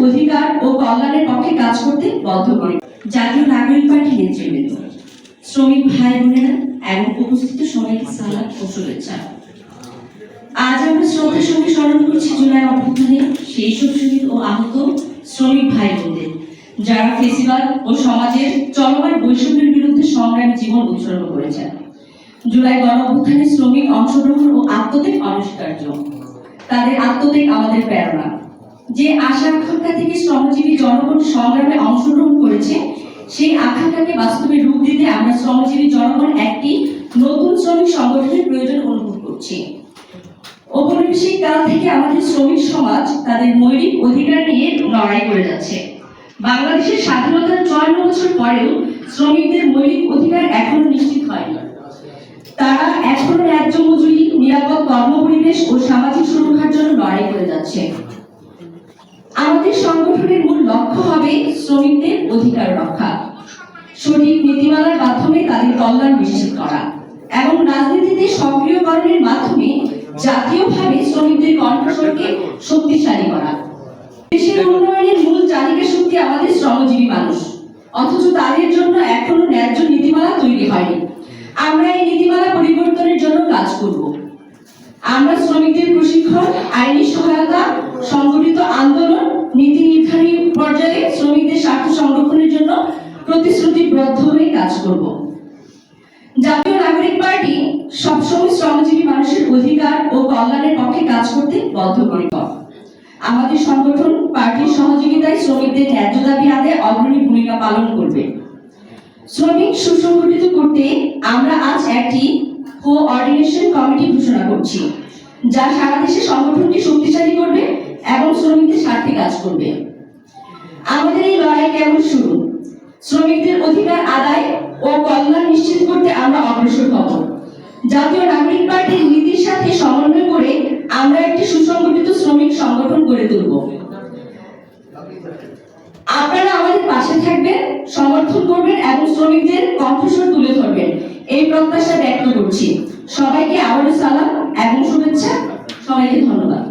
অধিকার ও কল্যাণের পক্ষে কাজ করতে বদ্ধপরিকর। জাতীয় নাগরিক পার্টি নেতৃবৃন্দ, শ্রমিক ভাই বোনেরা এবং উপস্থিত সবাইকে সালাম ও শুভেচ্ছা। আজ আমরা শ্রদ্ধার সঙ্গে স্মরণ করছি জুলাই অভ্যুত্থানে সেই সব শহীদ ও আহত শ্রমিক ভাই বোনদের, যারা ফেসিবাদ ও সমাজের চলমান বৈষম্যের বিরুদ্ধে সংগ্রামী জীবন উৎসর্গ করেছেন। জুলাই গণ অভ্যুত্থানে শ্রমিক অংশগ্রহণ ও আত্মত্যাগ অনস্বীকার্য। তাদের আত্মত্যাগ আমাদের প্রেরণা। যে আশা আকাঙ্ক্ষা থেকে শ্রমজীবী জনগণ সংগ্রামে অংশগ্রহণ করেছে, সেই আকাঙ্ক্ষাকে বাস্তবে রূপ দিতে আমরা শ্রমজীবী জনগণ একটি নতুন শ্রমিক সংগঠনের প্রয়োজন অনুভব করছি। ঔপনিবেশিক কাল থেকে আমাদের শ্রমিক সমাজ তাদের মৌলিক অধিকার নিয়ে লড়াই করে যাচ্ছে। বাংলাদেশের স্বাধীনতার ৫৪ বছর পরেও শ্রমিকদের মৌলিক অধিকার এখনো নিশ্চিত হয়নি। তারা এখনো ন্যায্য মজুরি, নিরাপদ কর্মপরিবেশ ও সামাজিক সুরক্ষার জন্য লড়াই করে যাচ্ছে। আমাদের সংগঠনের মূল লক্ষ্য হবে শ্রমিকদের অধিকার রক্ষা, সঠিক নীতিমালার মাধ্যমে তাদের কল্যাণ নিশ্চিত করা এবং রাজনীতিতে সক্রিয়করণের মাধ্যমে জাতীয়ভাবে শ্রমিকদের কণ্ঠস্বরকে শক্তিশালী করা। দেশের উন্নয়নের মূল চালিকা শক্তি আমাদের শ্রমজীবী মানুষ, অথচ তাদের জন্য এখনো ন্যায্য নীতিমালা তৈরি হয়নি। আমরা এই নীতিমালা পরিবর্তনের জন্য কাজ করব। আমরা শ্রমিকদের প্রশিক্ষণ, আইনি সহায়তা, সংগঠিত আন্দোলন, নীতি নির্ধারণী পর্যায়ে শ্রমিকদের স্বার্থ সংরক্ষণের জন্য প্রতিশ্রুতিবদ্ধ হয়ে কাজ করব। জাতীয় নাগরিক পার্টি সবসময় শ্রমজীবী মানুষের অধিকার ও কল্যাণের পক্ষে কাজ করতে বদ্ধপরিকর। আমাদের সংগঠন পার্টির সহযোগিতায় শ্রমিকদের ন্যায্য দাবি আদায়ে অগ্রণী ভূমিকা পালন করবে। শ্রমিক সুসংগঠিত করতে আমরা আজ একটি কোঅর্ডিনেশন কমিটি ঘোষণা করছি, যা সারা দেশে সংগঠনকে শক্তিশালী করবে এবং শ্রমিকদের স্বার্থে কাজ করবে। আমাদের এই লড়াই কেবল শুরু। শ্রমিকদের অধিকার আদায় ও কল্যাণ নিশ্চিত করতে আমরা অগ্রসর হব। জাতীয় নাগরিক পার্টির নীতির সাথে সমন্বয় করে আমরা একটি সুসংগঠিত শ্রমিক সংগঠন গড়ে তুলব। আপনারা আমাদের পাশে থাকবেন, সমর্থন করবেন এবং শ্রমিকদের কণ্ঠস্বর তুলে ধরবেন, এই প্রত্যাশা ব্যক্ত করছি। সবাইকে আবারও সালাম এবং শুভেচ্ছা। সবাইকে ধন্যবাদ।